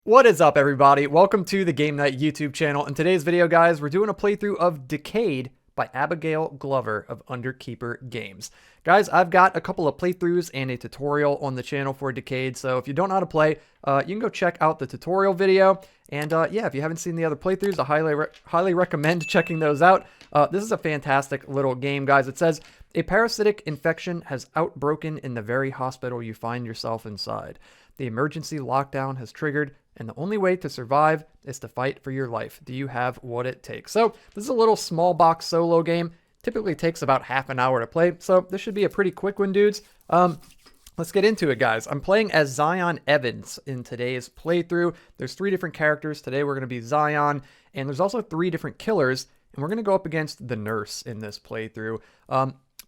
What is up, everybody? Welcome to the Game Night YouTube channel. In today's video, guys, we're doing a playthrough of Decayed by Abigail Glover of Underkeeper Games. Guys, I've got a couple of playthroughs and a tutorial on the channel for Decayed, so if you don't know how to play, you can go check out the tutorial video. And yeah, if you haven't seen the other playthroughs, I highly recommend checking those out. This is a fantastic little game, guys. It says, a parasitic infection has outbroken in the very hospital you find yourself inside. The emergency lockdown has triggered, and the only way to survive is to fight for your life. Do you have what it takes? So this is a little small box solo game. Typically takes about half an hour to play, so this should be a pretty quick one, dudes. Let's get into it, guys. I'm playing as Zion Evans in today's playthrough. There's 3 different characters. Today we're going to be Zion, and there's also 3 different killers, and we're going to go up against the nurse in this playthrough.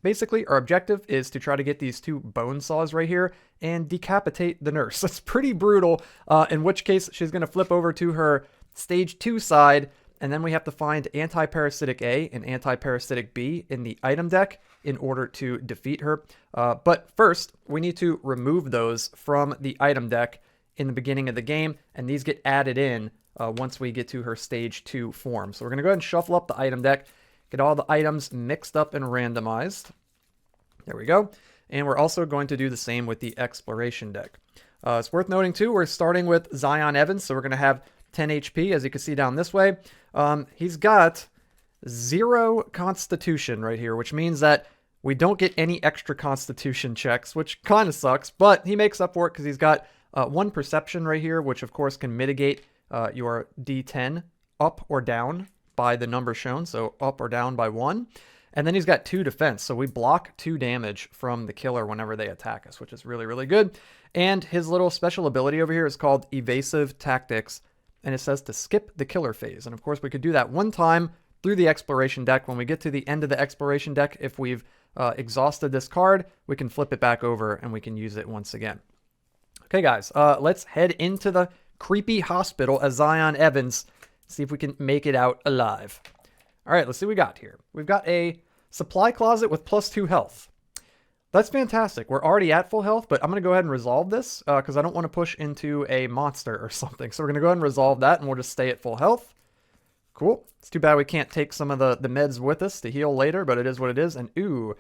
Basically, our objective is to try to get these 2 bone saws right here and decapitate the nurse. That's pretty brutal, in which case she's going to flip over to her stage 2 side, and then we have to find anti-parasitic A and anti-parasitic B in the item deck in order to defeat her. But first, we need to remove those from the item deck in the beginning of the game, and these get added in once we get to her stage 2 form. So we're going to go ahead and shuffle up the item deck. Get all the items mixed up and randomized. There we go. And we're also going to do the same with the exploration deck. It's worth noting too, we're starting with Zion Evans, so we're going to have 10 HP, as you can see down this way. He's got 0 constitution right here, which means that we don't get any extra constitution checks, which kind of sucks, but he makes up for it because he's got 1 perception right here, which of course can mitigate your D10 up or down by the number shown, so up or down by 1. And then he's got 2 defense, so we block 2 damage from the killer whenever they attack us, which is really, really good. And his little special ability over here is called Evasive Tactics, and it says to skip the killer phase. And of course, we could do that 1 time through the exploration deck. When we get to the end of the exploration deck, if we've exhausted this card, we can flip it back over and we can use it once again. Okay, guys, let's head into the creepy hospital as Zion Evans. See if we can make it out alive. All right, let's see what we got here. We've got a supply closet with +2 health. That's fantastic. We're already at full health, but I'm going to go ahead and resolve this because I don't want to push into a monster or something. So we're going to go ahead and resolve that, and we'll just stay at full health. Cool. It's too bad we can't take some of the meds with us to heal later, but it is what it is. And ooh,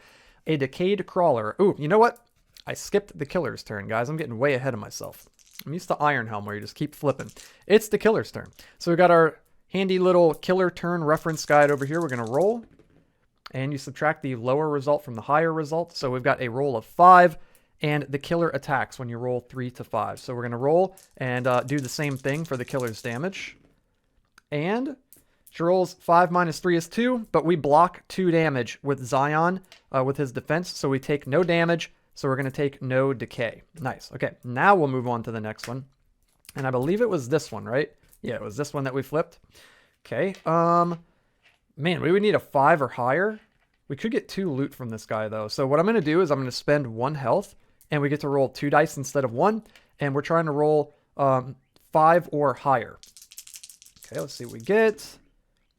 a decayed crawler. Ooh, you know what? I skipped the killer's turn, guys. I'm getting way ahead of myself. I'm used to Iron Helm where you just keep flipping. It's the killer's turn. So we got our handy little killer turn reference guide over here. We're going to roll, and you subtract the lower result from the higher result. So we've got a roll of 5, and the killer attacks when you roll 3 to 5. So we're going to roll and do the same thing for the killer's damage. And she rolls 5 minus 3 is 2, but we block 2 damage with Zion with his defense. So we take no damage. So we're going to take no decay. Nice. Okay, now we'll move on to the next one. And I believe it was this one, right? Yeah, it was this one that we flipped. Okay. Man, we would need a 5 or higher. We could get 2 loot from this guy, though. So what I'm going to do is I'm going to spend 1 health, and we get to roll 2 dice instead of 1. And we're trying to roll 5 or higher. Okay, let's see what we get.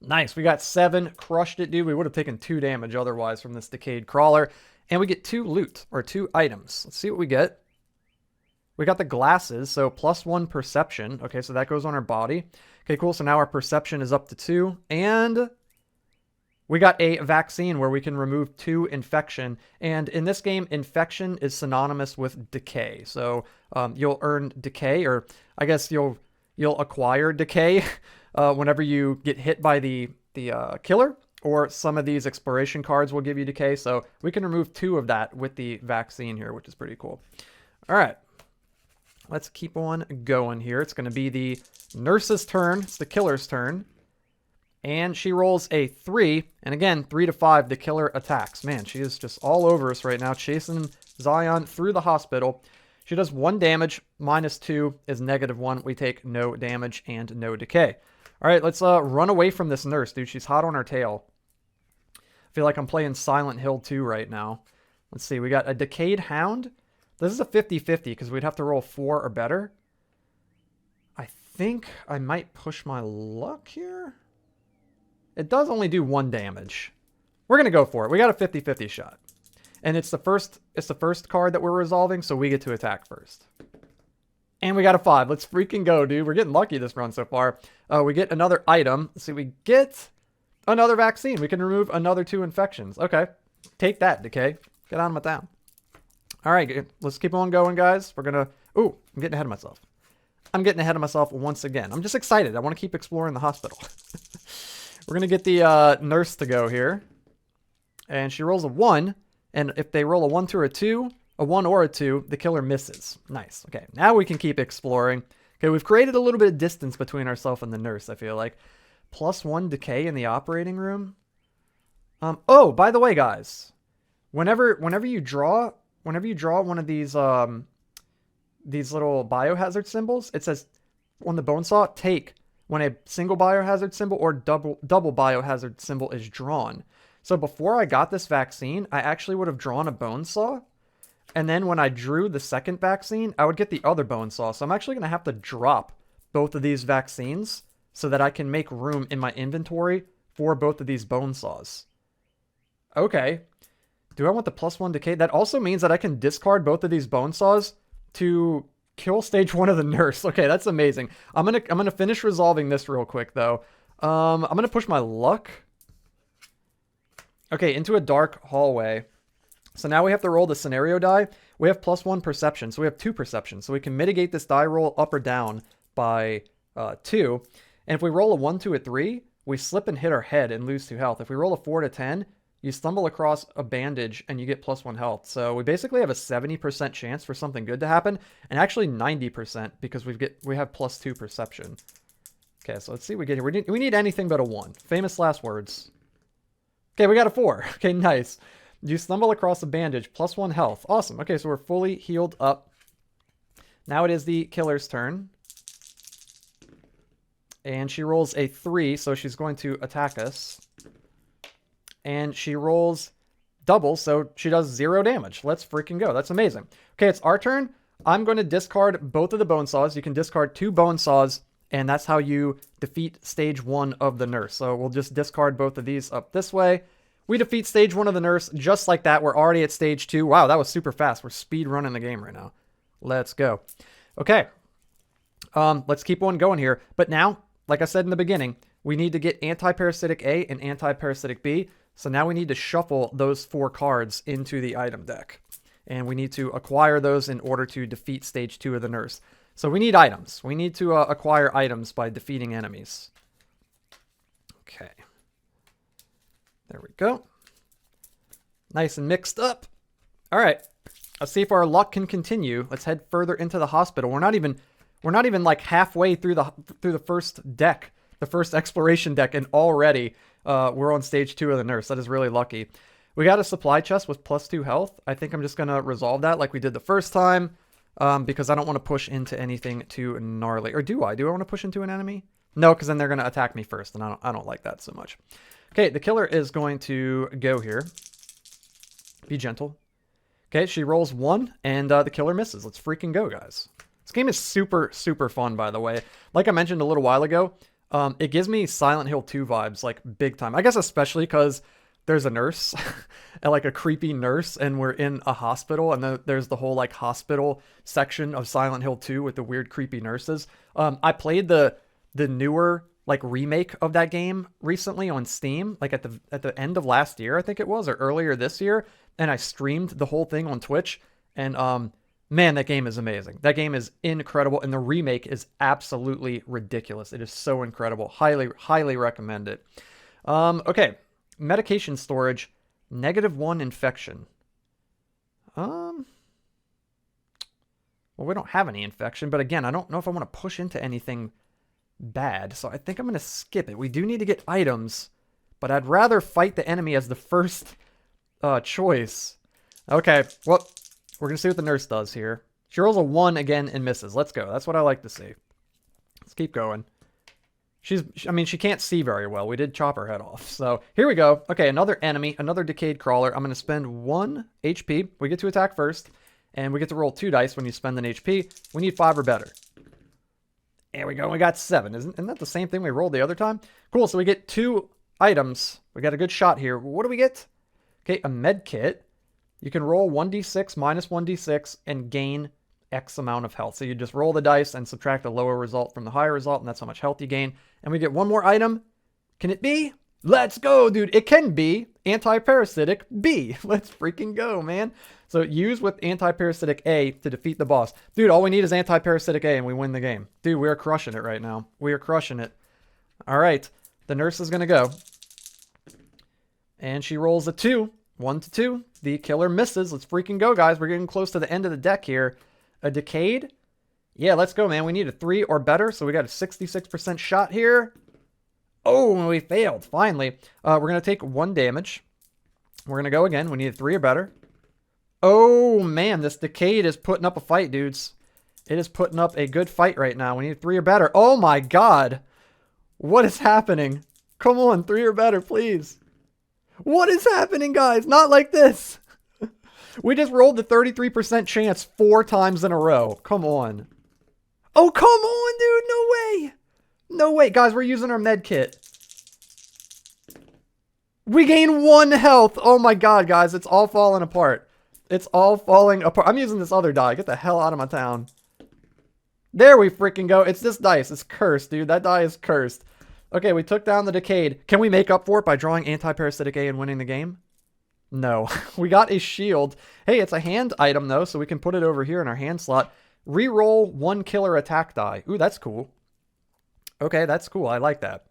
Nice. We got 7. Crushed it, dude. We would have taken 2 damage otherwise from this decayed crawler. And we get 2 loot, or 2 items. Let's see what we get. We got the glasses, so +1 perception. Okay, so that goes on our body. Okay, cool. So now our perception is up to 2. And we got a vaccine where we can remove 2 infection. And in this game, infection is synonymous with decay. So you'll earn decay, or I guess you'll acquire decay whenever you get hit by the killer. Or some of these exploration cards will give you decay. So we can remove 2 of that with the vaccine here, which is pretty cool. All right. Let's keep on going here. It's going to be the nurse's turn. It's the killer's turn. And she rolls a 3. And again, 3 to 5, the killer attacks. Man, she is just all over us right now, chasing Zion through the hospital. She does 1 damage. -2 is -1. We take no damage and no decay. All right, let's run away from this nurse, dude. She's hot on our tail. I feel like I'm playing Silent Hill 2 right now. Let's see. We got a Decayed Hound. This is a 50-50 because we'd have to roll 4 or better. I think I might push my luck here. It does only do 1 damage. We're going to go for it. We got a 50-50 shot. And it's the first card that we're resolving, so we get to attack first. And we got a 5. Let's freaking go, dude. We're getting lucky this run so far. We get another item. Let's see, we get another vaccine. We can remove another 2 infections. Okay. Take that, Decay. Get on with that. All right, let's keep on going, guys. We're going to... Ooh, I'm getting ahead of myself. I'm getting ahead of myself once again. I'm just excited. I want to keep exploring the hospital. We're going to get the nurse to go here. And she rolls a 1. And if they roll a 1, 2, or a 2, a 1 or a 2, the killer misses. Nice. Okay, now we can keep exploring. Okay, we've created a little bit of distance between ourselves and the nurse, I feel like. +1 decay in the operating room. Oh, by the way, guys. Whenever you draw one of these little biohazard symbols, it says on the bone saw, take when a single biohazard symbol or double biohazard symbol is drawn. So before I got this vaccine, I actually would have drawn a bone saw. And then when I drew the second vaccine, I would get the other bone saw. So I'm actually going to have to drop both of these vaccines so that I can make room in my inventory for both of these bone saws. Okay. Do I want the +1 decay? That also means that I can discard both of these bone saws to kill stage 1 of the nurse. Okay, that's amazing. I'm gonna finish resolving this real quick though. I'm gonna push my luck. Okay, into a dark hallway. So now we have to roll the scenario die. We have +1 perception, so we have 2 perception. So we can mitigate this die roll up or down by 2. And if we roll a 1, 2, or 3, we slip and hit our head and lose 2 health. If we roll a 4 to 10, you stumble across a bandage and you get +1 health. So we basically have a 70% chance for something good to happen, and actually 90% because we have +2 perception. Okay, so let's see what we get here. We need anything but a 1. Famous last words. Okay, we got a 4. Okay, nice. You stumble across a bandage, +1 health. Awesome. Okay, so we're fully healed up. Now it is the killer's turn. And she rolls a 3, so she's going to attack us. And she rolls double, so she does 0 damage. Let's freaking go. That's amazing. Okay, it's our turn. I'm going to discard both of the bone saws. You can discard 2 bone saws, and that's how you defeat stage 1 of the nurse. So we'll just discard both of these up this way. We defeat stage 1 of the nurse just like that. We're already at stage 2. Wow, that was super fast. We're speed running the game right now. Let's go. Okay. Let's keep on going here. But now, like I said in the beginning, we need to get anti-parasitic A and anti-parasitic B. So now we need to shuffle those 4 cards into the item deck. And we need to acquire those in order to defeat stage 2 of the nurse. So we need items. We need to acquire items by defeating enemies. Okay. There we go. Nice and mixed up. All right. Let's see if our luck can continue. Let's head further into the hospital. We're not even like halfway through the first deck, the first exploration deck, and already we're on stage 2 of the nurse. That is really lucky. We got a supply chest with +2 health. I think I'm just gonna resolve that like we did the first time, because I don't want to push into anything too gnarly. Or do I? Do I want to push into an enemy? No, because then they're gonna attack me first, and I don't like that so much. Okay, the killer is going to go here. Be gentle. Okay, she rolls 1, and the killer misses. Let's freaking go, guys. This game is super, super fun, by the way. Like I mentioned a little while ago, it gives me Silent Hill 2 vibes, like, big time. I guess especially because there's a nurse, and like a creepy nurse, and we're in a hospital, and then there's the whole, like, hospital section of Silent Hill 2 with the weird, creepy nurses. I played the newer, like, remake of that game recently on Steam, like at the end of last year, I think it was, or earlier this year, and I streamed the whole thing on Twitch, and man, that game is amazing. That game is incredible, and the remake is absolutely ridiculous. It is so incredible. Highly, highly recommend it. Okay, medication storage, -1 infection. Well, we don't have any infection, but again, I don't know if I want to push into anything bad, so I think I'm going to skip it. We do need to get items, but I'd rather fight the enemy as the first choice. Okay, well, we're going to see what the nurse does here. She rolls a 1 again and misses. Let's go. That's what I like to see. Let's keep going. I mean, she can't see very well. We did chop her head off. So here we go. Okay, another enemy, another decayed crawler. I'm going to spend 1 HP. We get to attack first, and we get to roll 2 dice when you spend an HP. We need 5 or better. There we go. We got 7. Isn't that the same thing we rolled the other time? Cool. So we get 2 items. We got a good shot here. What do we get? Okay, a med kit. You can roll 1d6 minus 1d6 and gain X amount of health. So you just roll the dice and subtract the lower result from the higher result, and that's how much health you gain. And we get one more item. Can it be? Let's go, dude. It can be anti-parasitic B. Let's freaking go, man. So use with anti-parasitic A to defeat the boss. Dude, all we need is anti-parasitic A and we win the game. Dude, we are crushing it right now. We are crushing it. All right. The nurse is going to go. And she rolls a 2. 1 to 2. The killer misses. Let's freaking go, guys. We're getting close to the end of the deck here. A Decayed. Yeah, let's go, man. We need a 3 or better. So we got a 66% shot here. Oh, we failed. Finally. We're going to take 1 damage. We're going to go again. We need a 3 or better. Oh, man. This Decayed is putting up a fight, dudes. It is putting up a good fight right now. We need a 3 or better. Oh, my God. What is happening? Come on. 3 or better, please. What is happening, guys? Not like this. We just rolled the 33% chance 4 times in a row. Come on. Oh, come on, dude. No way. No way. Guys, we're using our med kit. We gain 1 health. Oh my God, guys. It's all falling apart. It's all falling apart. I'm using this other die. Get the hell out of my town. There we freaking go. It's this dice. It's cursed, dude. That die is cursed. Okay, we took down the Decayed. Can we make up for it by drawing anti-parasitic A and winning the game? No. We got a shield. Hey, it's a hand item, though, so we can put it over here in our hand slot. Reroll 1 killer attack die. Ooh, that's cool. Okay, that's cool. I like that.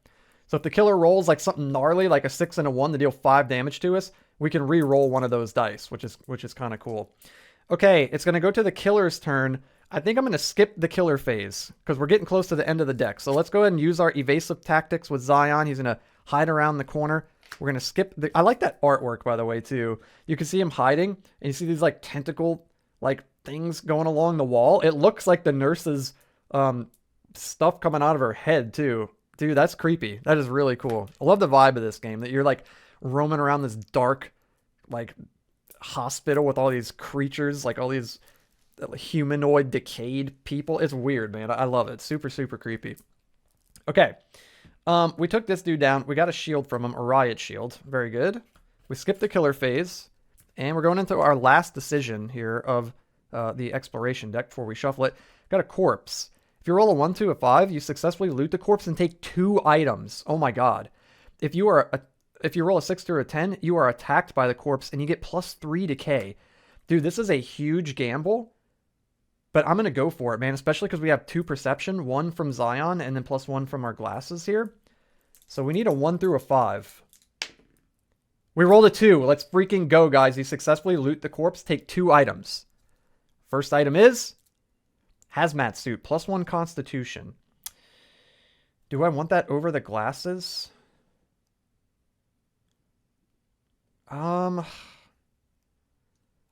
So if the killer rolls like something gnarly, like a 6 and a 1 to deal 5 damage to us, we can re-roll one of those dice, which is kind of cool. Okay, it's going to go to the killer's turn. I think I'm going to skip the killer phase because we're getting close to the end of the deck. So let's go ahead and use our evasive tactics with Zion. He's going to hide around the corner. We're going to skip the... I like that artwork, by the way, too. You can see him hiding, and you see these like tentacle like things going along the wall. It looks like the nurse's stuff coming out of her head, too. Dude, that's creepy. That is really cool. I love the vibe of this game, that you're like roaming around this dark like hospital with all these creatures, like all these humanoid decayed people. It's weird, man. I love it. Super, super creepy. Okay. We took this dude down. We got a shield from him, a riot shield. Very good. We skipped the killer phase, and we're going into our last decision here of the exploration deck before we shuffle it. Got a corpse. If you roll a 1, 2, a 5, you successfully loot the corpse and take 2 items. Oh my God. If you roll a 6 through a 10, you are attacked by the corpse and you get +3 decay. Dude, this is a huge gamble, but I'm going to go for it, man, especially because we have 2 perception, 1 from Zion and then +1 from our glasses here. So we need a 1 through a 5. We rolled a 2. Let's freaking go, guys. You successfully loot the corpse, take 2 items. First item is hazmat suit, +1 constitution. Do I want that over the glasses?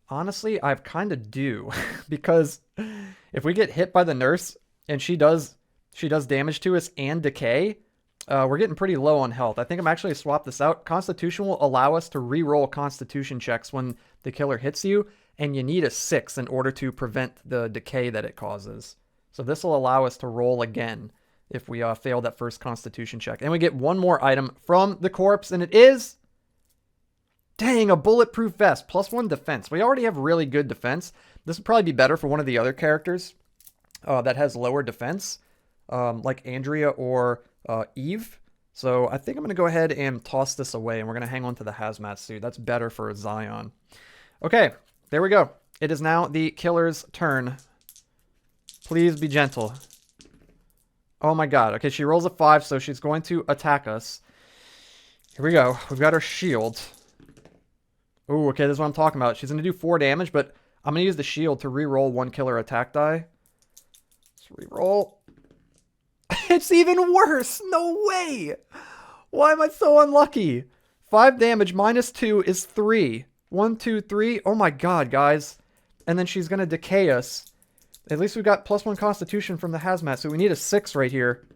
Honestly, I kind of do. Because if we get hit by the nurse and she does damage to us and decay, we're getting pretty low on health. I think I'm actually swap this out. Constitution will allow us to re-roll constitution checks when the killer hits you, and you need a 6 in order to prevent the decay that it causes. So this will allow us to roll again if we fail that first constitution check. And we get 1 more item from the corpse, and it is... Dang, a bulletproof vest, +1 defense. We already have really good defense. This would probably be better for one of the other characters that has lower defense, like Andrea or Eve. So I think I'm going to go ahead and toss this away, and we're going to hang on to the hazmat suit. That's better for Zion. Okay, there we go. It is now the killer's turn. Please be gentle. Oh my God. Okay, she rolls a 5, so she's going to attack us. Here we go. We've got her shield. Oh, okay, this is what I'm talking about. She's going to do 4 damage, but I'm going to use the shield to re-roll 1 killer attack die. Let's re-roll. It's even worse! No way! Why am I so unlucky? 5 damage minus 2 is 3. 1, 2, 3. Oh my God, guys. And then she's going to decay us. At least we got +1 constitution from the hazmat, so we need a 6 right here.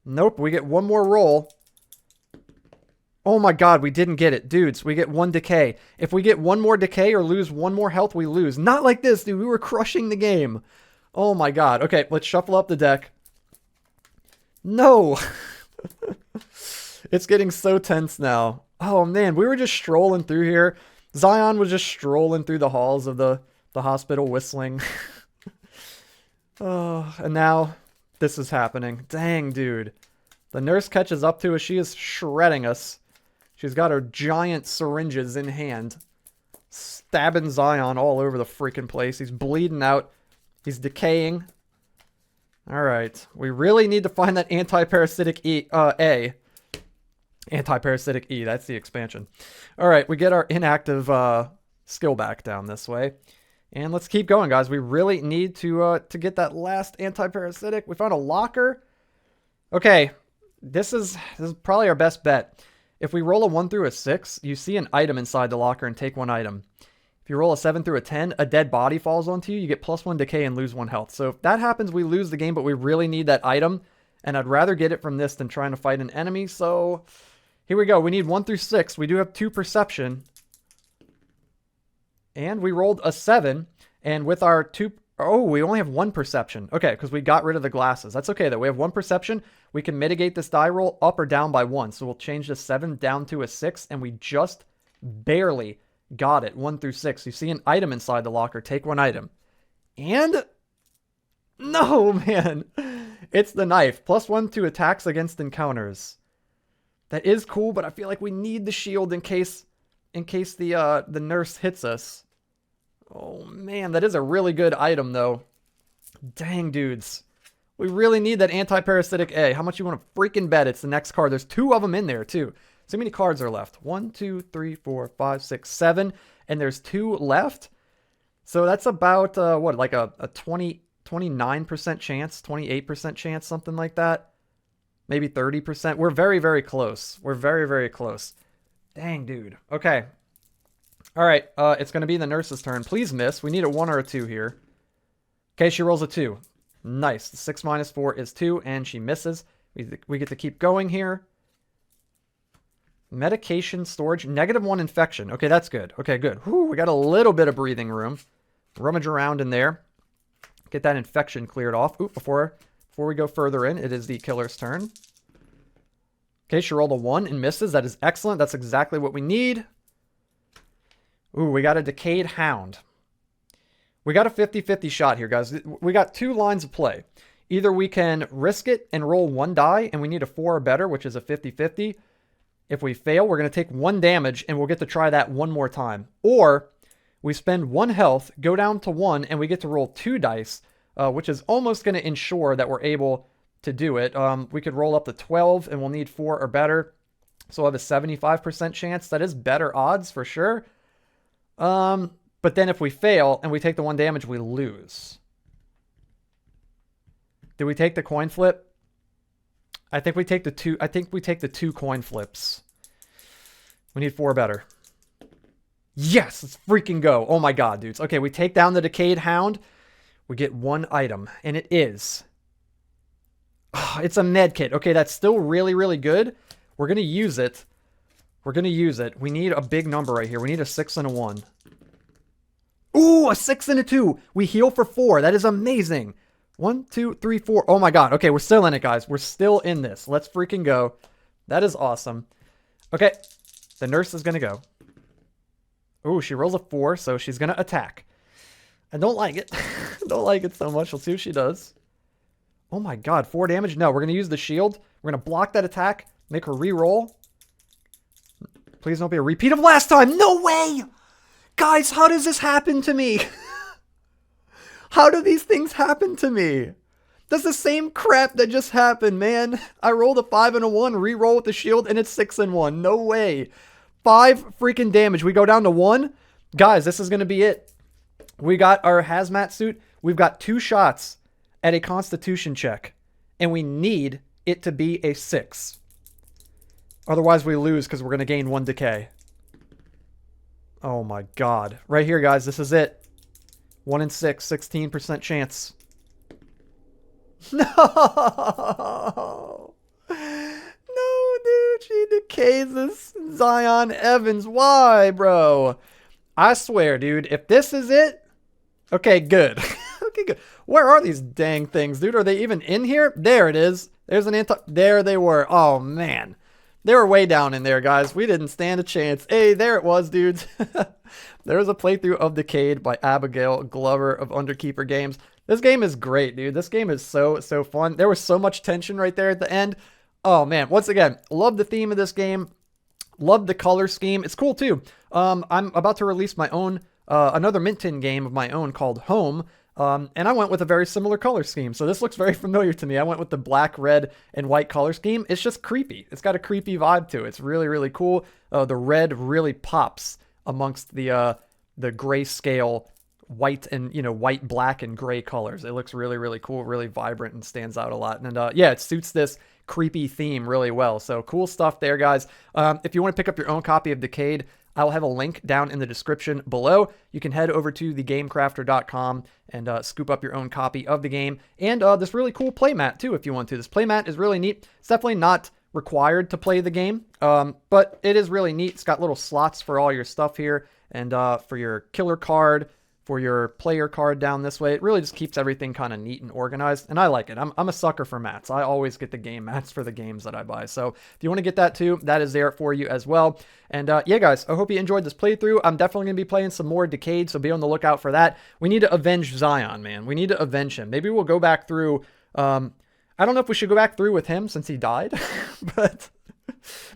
Nope, we get 1 more roll. Oh my God, we didn't get it. Dudes, we get 1 decay. If we get 1 more decay or lose 1 more health, we lose. Not like this, dude. We were crushing the game. Oh my God. Okay, let's shuffle up the deck. No. It's getting so tense now. Oh man, we were just strolling through here. Zion was just strolling through the halls of the hospital whistling. Oh, and now this is happening. Dang, dude. The nurse catches up to us. She is shredding us. She's got her giant syringes in hand. Stabbing Zion all over the freaking place. He's bleeding out. He's decaying. Alright. We really need to find that anti-parasitic A. Anti-parasitic E. That's the expansion. Alright, we get our inactive skill back down this way. And let's keep going, guys. We really need to get that last anti-parasitic. We found a locker. Okay. This is probably our best bet. If we roll a 1 through a 6, you see an item inside the locker and take one item. If you roll a 7 through a 10, a dead body falls onto you. You get +1 decay and lose 1 health. So if that happens, we lose the game, but we really need that item. And I'd rather get it from this than trying to fight an enemy. So here we go. We need 1 through 6. We do have 2 perception. And we rolled a 7. And with our 2... Oh, we only have 1 perception. Okay, because we got rid of the glasses. That's okay, though. We have 1 perception. We can mitigate this die roll up or down by 1. So we'll change the 7 down to a 6. And we just barely got it. 1 through 6. You see an item inside the locker. Take 1 item. And... No, man. It's the knife. +1 to attacks against encounters. That is cool, but I feel like we need the shield in case the nurse hits us. Oh, man. That is a really good item, though. Dang, dudes. We really need that anti-parasitic A. How much you want to freaking bet it's the next card? There's 2 of them in there, too. So many cards are left. 1, 2, 3, 4, 5, 6, 7. And there's 2 left. So that's about, what, like a 29% chance, 28% chance, something like that. Maybe 30%. We're very, very close. We're very, very close. Dang, dude. Okay. All right. It's going to be the nurse's turn. Please miss. We need a 1 or a 2 here. Okay, she rolls a 2. Nice. 6 minus 4 is 2, and she misses. We get to keep going here. Medication storage. -1 infection. Okay, that's good. Okay, good. Whew, we got a little bit of breathing room. Rummage around in there. Get that infection cleared off. Ooh, before we go further in, it is the killer's turn. Okay, she rolled a 1 and misses. That is excellent. That's exactly what we need. Ooh, we got a Decayed Hound. We got a 50-50 shot here, guys. We got 2 lines of play. Either we can risk it and roll 1 die, and we need a 4 or better, which is a 50-50. If we fail, we're going to take 1 damage, and we'll get to try that 1 more time. Or we spend 1 health, go down to 1, and we get to roll 2 dice, which is almost going to ensure that we're able to do it. We could roll up to 12, and we'll need 4 or better. So we'll have a 75% chance. That is better odds for sure. But then if we fail and we take the 1 damage, we lose. Do we take the coin flip? I think we take the 2. I think we take the 2 coin flips. We need 4 better. Yes, let's freaking go. Oh my god, dudes. Okay, we take down the Decayed Hound. We get 1 item, and it is... Oh, it's a med kit. Okay, that's still really, really good. We're going to use it. We're going to use it. We need a big number right here. We need a 6 and a 1. Ooh, a 6 and a 2. We heal for 4. That is amazing. 1, 2, 3, 4. Oh my god. Okay, we're still in it, guys. We're still in this. Let's freaking go. That is awesome. Okay, the nurse is going to go. Ooh, she rolls a 4, so she's going to attack. I don't like it. I don't like it so much. We'll see what she does. Oh my god, 4 damage? No, we're going to use the shield. We're going to block that attack. Make her re-roll. Please don't be a repeat of last time. No way! Guys, how does this happen to me? How do these things happen to me? That's the same crap that just happened, man. I rolled a 5 and a 1, re-roll with the shield, and it's 6 and 1. No way. 5 freaking damage. We go down to 1. Guys, this is going to be it. We got our hazmat suit. We've got 2 shots at a constitution check. And we need it to be a 6. Otherwise, we lose because we're going to gain 1 decay. Oh my god. Right here, guys. This is it. 1 in 6. 16% chance. No! No, dude. She decays this Zion Evans. Why, bro? I swear, dude. If this is it... Okay, good. Okay, good. Where are these dang things, dude? Are they even in here? There it is. There's an anti... There they were. Oh, man. They were way down in there, guys. We didn't stand a chance. Hey, there it was, dudes. There was a playthrough of Decayed by Abigail Glover of Underkeeper Games. This game is great, dude. This game is so fun. There was so much tension right there at the end. Oh man, once again, love the theme of this game. Love the color scheme. It's cool too. I'm about to release my own another Mint Tin game of my own called Home. And I went with a very similar color scheme. So this looks very familiar to me. I went with the black, red, and white color scheme. It's just creepy. It's got a creepy vibe to it. It's really, really cool. The red really pops amongst the grayscale white and, white, black, and gray colors. It looks really, really cool, really vibrant, and stands out a lot. And yeah, it suits this creepy theme really well. So cool stuff there, guys. If you want to pick up your own copy of Decayed, I'll have a link down in the description below. You can head over to thegamecrafter.com and scoop up your own copy of the game. And this really cool playmat too, if you want to. This playmat is really neat. It's definitely not required to play the game, but it is really neat. It's got little slots for all your stuff here, and for your killer card, for your player card down this way. It really just keeps everything kind of neat and organized, and I like it. I'm a sucker for mats. I always get the game mats for the games that I buy. So if you want to get that too, that is there for you as well. And yeah, guys, I hope you enjoyed this playthrough. I'm definitely going to be playing some more Decayed, so be on the lookout for that. We need to avenge Zion, man. We need to avenge him. Maybe we'll go back through... I don't know if we should go back through with him since he died, but...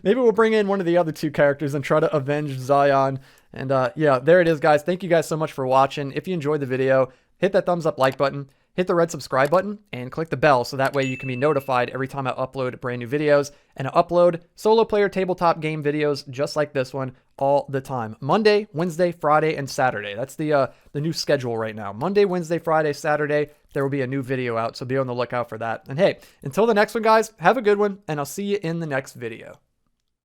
maybe we'll bring in one of the other two characters and try to avenge Zion. And yeah, there it is, guys. Thank you guys so much for watching. If you enjoyed the video, hit that thumbs up like button, hit the red subscribe button, and click the bell so that way you can be notified every time I upload brand new videos. And I upload solo player tabletop game videos just like this one all the time. Monday, Wednesday, Friday, and Saturday. That's the new schedule right now. Monday, Wednesday, Friday, Saturday, there will be a new video out, so be on the lookout for that. And hey, until the next one, guys, have a good one, and I'll see you in the next video.